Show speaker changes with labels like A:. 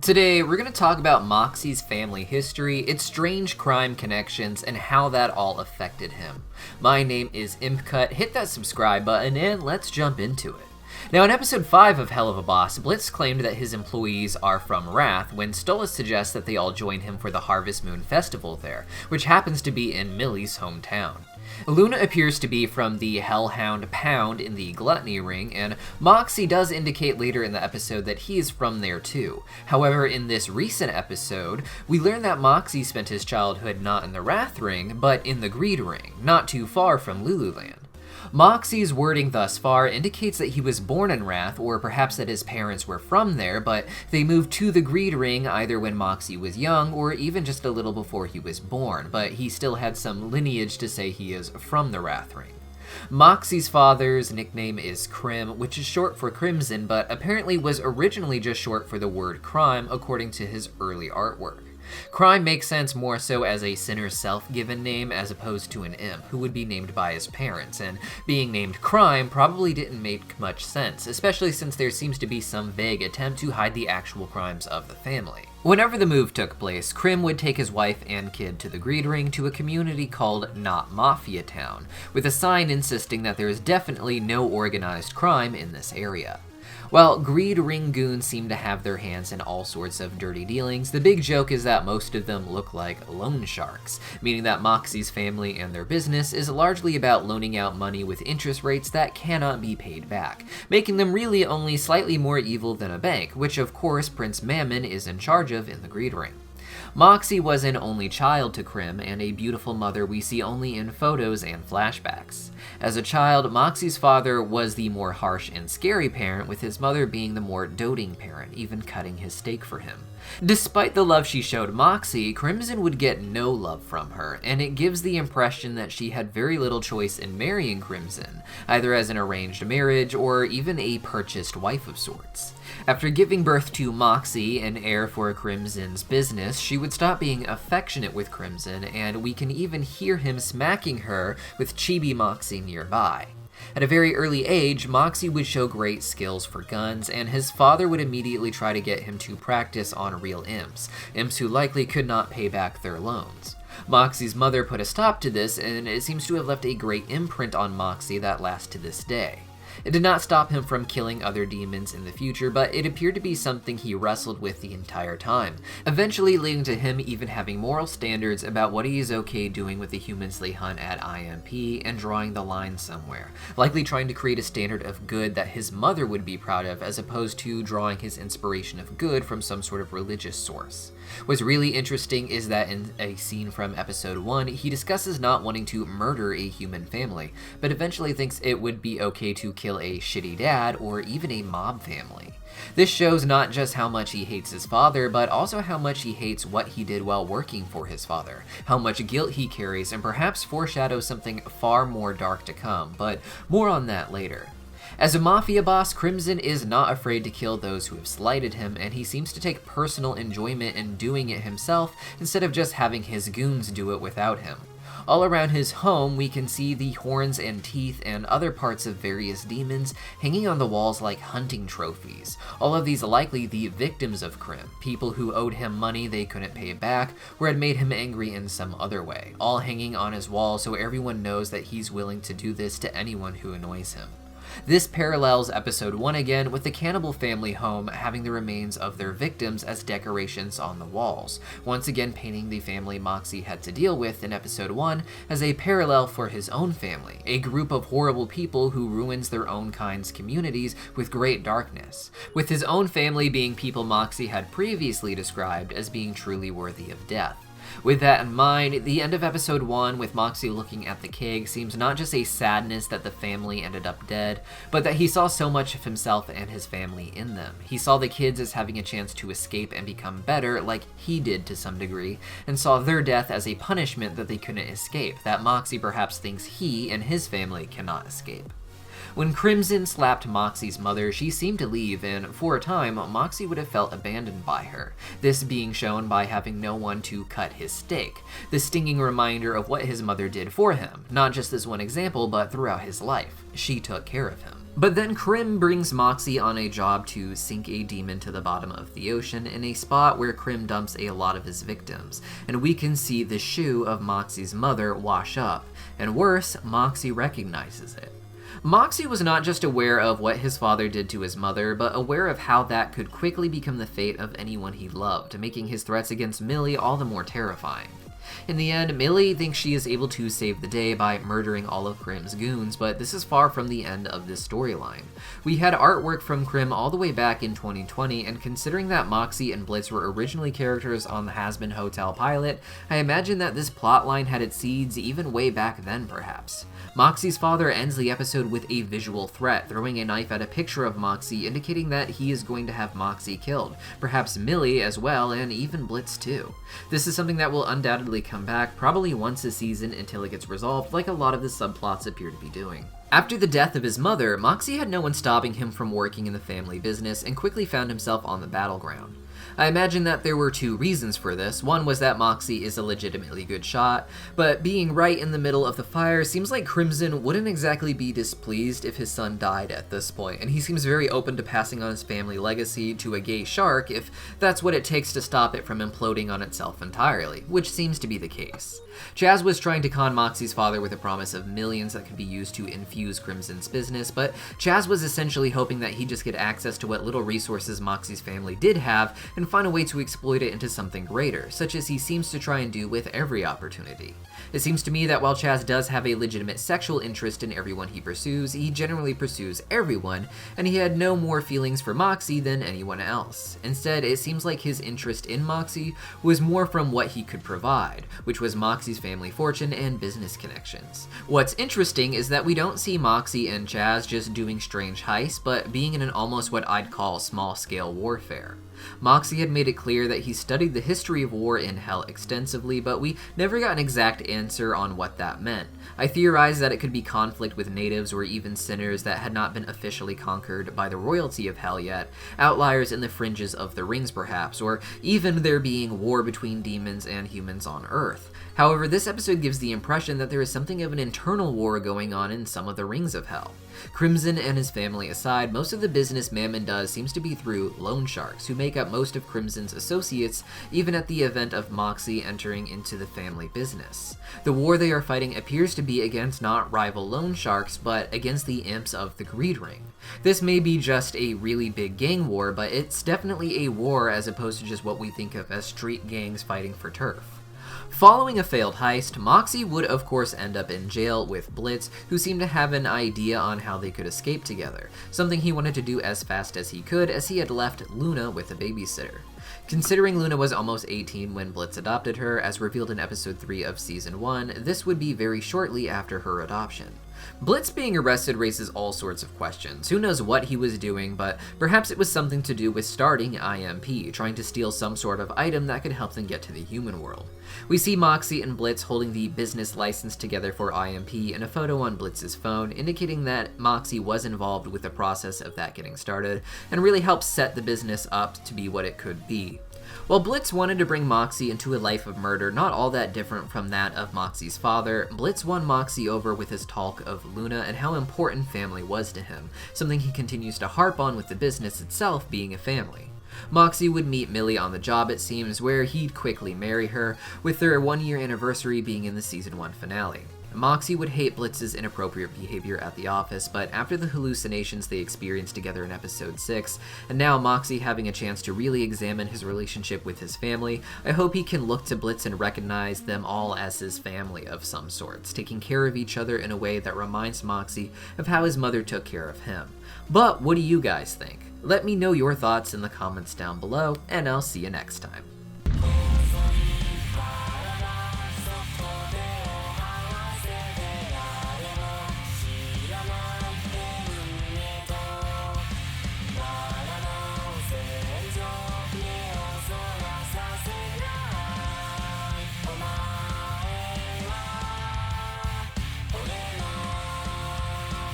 A: Today, we're going to talk about Moxie's family history, its strange crime connections, and how that all affected him. My name is Impcut, hit that subscribe button, and let's jump into it. Now, in episode 5 of Hell of a Boss, Blitz claimed that his employees are from Wrath, when Stolas suggests that they all join him for the Harvest Moon Festival there, which happens to be in Millie's hometown. Luna appears to be from the Hellhound Pound in the Gluttony Ring, and Moxie does indicate later in the episode that he is from there too. However, in this recent episode, we learn that Moxie spent his childhood not in the Wrath Ring, but in the Greed Ring, not too far from Lululand. Moxie's wording thus far indicates that he was born in Wrath, or perhaps that his parents were from there, but they moved to the Greed Ring either when Moxie was young or even just a little before he was born, but he still had some lineage to say he is from the Wrath Ring. Moxie's father's nickname is Crim, which is short for Crimson, but apparently was originally just short for the word crime according to his early artwork. Crime makes sense more so as a sinner's self-given name as opposed to an imp, who would be named by his parents, and being named Crime probably didn't make much sense, especially since there seems to be some vague attempt to hide the actual crimes of the family. Whenever the move took place, Crim would take his wife and kid to the Greed Ring to a community called Not Mafia Town, with a sign insisting that there is definitely no organized crime in this area. While Greed Ring goons seem to have their hands in all sorts of dirty dealings, the big joke is that most of them look like loan sharks, meaning that Moxie's family and their business is largely about loaning out money with interest rates that cannot be paid back, making them really only slightly more evil than a bank, which of course Prince Mammon is in charge of in the Greed Ring. Moxie was an only child to Crim and a beautiful mother we see only in photos and flashbacks. As a child, Moxie's father was the more harsh and scary parent, with his mother being the more doting parent, even cutting his steak for him. Despite the love she showed Moxie, Crimson would get no love from her, and it gives the impression that she had very little choice in marrying Crimson, either as an arranged marriage or even a purchased wife of sorts. After giving birth to Moxie, an heir for Crimson's business, she would stop being affectionate with Crimson, and we can even hear him smacking her with Chibi Moxie nearby. At a very early age, Moxie would show great skills for guns, and his father would immediately try to get him to practice on real imps who likely could not pay back their loans. Moxie's mother put a stop to this, and it seems to have left a great imprint on Moxie that lasts to this day. It did not stop him from killing other demons in the future, but it appeared to be something he wrestled with the entire time, eventually leading to him even having moral standards about what he is okay doing with the humans they hunt at IMP and drawing the line somewhere, likely trying to create a standard of good that his mother would be proud of as opposed to drawing his inspiration of good from some sort of religious source. What's really interesting is that in a scene from episode 1, he discusses not wanting to murder a human family, but eventually thinks it would be okay to kill a shitty dad or even a mob family. This shows not just how much he hates his father, but also how much he hates what he did while working for his father, how much guilt he carries, and perhaps foreshadows something far more dark to come, but more on that later. As a mafia boss, Crimson is not afraid to kill those who have slighted him, and he seems to take personal enjoyment in doing it himself instead of just having his goons do it without him. All around his home, we can see the horns and teeth and other parts of various demons hanging on the walls like hunting trophies. All of these likely the victims of Crim, people who owed him money they couldn't pay back or had made him angry in some other way, all hanging on his wall so everyone knows that he's willing to do this to anyone who annoys him. This parallels episode 1 again, with the cannibal family home having the remains of their victims as decorations on the walls, once again painting the family Moxie had to deal with in episode 1 as a parallel for his own family, a group of horrible people who ruins their own kind's communities with great darkness, with his own family being people Moxie had previously described as being truly worthy of death. With that in mind, the end of episode 1 with Moxie looking at the keg seems not just a sadness that the family ended up dead, but that he saw so much of himself and his family in them. He saw the kids as having a chance to escape and become better, like he did to some degree, and saw their death as a punishment that they couldn't escape, that Moxie perhaps thinks he and his family cannot escape. When Crimson slapped Moxie's mother, she seemed to leave, and for a time, Moxie would have felt abandoned by her, this being shown by having no one to cut his steak, the stinging reminder of what his mother did for him, not just this one example, but throughout his life. She took care of him. But then Krim brings Moxie on a job to sink a demon to the bottom of the ocean in a spot where Krim dumps a lot of his victims, and we can see the shoe of Moxie's mother wash up, and worse, Moxie recognizes it. Moxie was not just aware of what his father did to his mother, but aware of how that could quickly become the fate of anyone he loved, making his threats against Millie all the more terrifying. In the end, Millie thinks she is able to save the day by murdering all of Krim's goons, but this is far from the end of this storyline. We had artwork from Krim all the way back in 2020, and considering that Moxie and Blitz were originally characters on the Hazbin Hotel pilot, I imagine that this plotline had its seeds even way back then, perhaps. Moxie's father ends the episode with a visual threat, throwing a knife at a picture of Moxie, indicating that he is going to have Moxie killed, perhaps Millie as well, and even Blitz too. This is something that will undoubtedly come back, probably once a season until it gets resolved, like a lot of the subplots appear to be doing. After the death of his mother, Moxie had no one stopping him from working in the family business and quickly found himself on the battleground. I imagine that there were two reasons for this. One was that Moxie is a legitimately good shot, but being right in the middle of the fire seems like Crimson wouldn't exactly be displeased if his son died at this point, and he seems very open to passing on his family legacy to a gay shark if that's what it takes to stop it from imploding on itself entirely, which seems to be the case. Chaz was trying to con Moxie's father with a promise of millions that could be used to infuse Crimson's business, but Chaz was essentially hoping that he'd just get access to what little resources Moxie's family did have and find a way to exploit it into something greater, such as he seems to try and do with every opportunity. It seems to me that while Chaz does have a legitimate sexual interest in everyone he pursues, he generally pursues everyone, and he had no more feelings for Moxie than anyone else. Instead, it seems like his interest in Moxie was more from what he could provide, which was Moxie's family fortune and business connections. What's interesting is that we don't see Moxie and Chaz just doing strange heists, but being in an almost what I'd call small-scale warfare. Moxie had made it clear that he studied the history of war in Hell extensively, but we never got an exact answer on what that meant. I theorized that it could be conflict with natives or even sinners that had not been officially conquered by the royalty of Hell yet, outliers in the fringes of the rings perhaps, or even there being war between demons and humans on Earth. However, this episode gives the impression that there is something of an internal war going on in some of the rings of Hell. Crimson and his family aside, most of the business Mammon does seems to be through loan sharks, who make up most of Crimson's associates, even at the event of Moxie entering into the family business. The war they are fighting appears to be against not rival loan sharks, but against the imps of the Greed Ring. This may be just a really big gang war, but it's definitely a war as opposed to just what we think of as street gangs fighting for turf. Following a failed heist, Moxie would of course end up in jail with Blitz, who seemed to have an idea on how they could escape together, something he wanted to do as fast as he could as he had left Luna with a babysitter. Considering Luna was almost 18 when Blitz adopted her, as revealed in episode 3 of season 1, this would be very shortly after her adoption. Blitz being arrested raises all sorts of questions. Who knows what he was doing, but perhaps it was something to do with starting IMP, trying to steal some sort of item that could help them get to the human world. We see Moxie and Blitz holding the business license together for IMP in a photo on Blitz's phone, indicating that Moxie was involved with the process of that getting started, and really helped set the business up to be what it could be. While Blitz wanted to bring Moxie into a life of murder not all that different from that of Moxie's father, Blitz won Moxie over with his talk of Luna and how important family was to him, something he continues to harp on with the business itself being a family. Moxie would meet Millie on the job, it seems, where he'd quickly marry her, with their 1-year anniversary being in the season 1 finale. Moxie would hate Blitz's inappropriate behavior at the office, but after the hallucinations they experienced together in episode 6, and now Moxie having a chance to really examine his relationship with his family, I hope he can look to Blitz and recognize them all as his family of some sorts, taking care of each other in a way that reminds Moxie of how his mother took care of him. But what do you guys think? Let me know your thoughts in the comments down below, and I'll see you next time.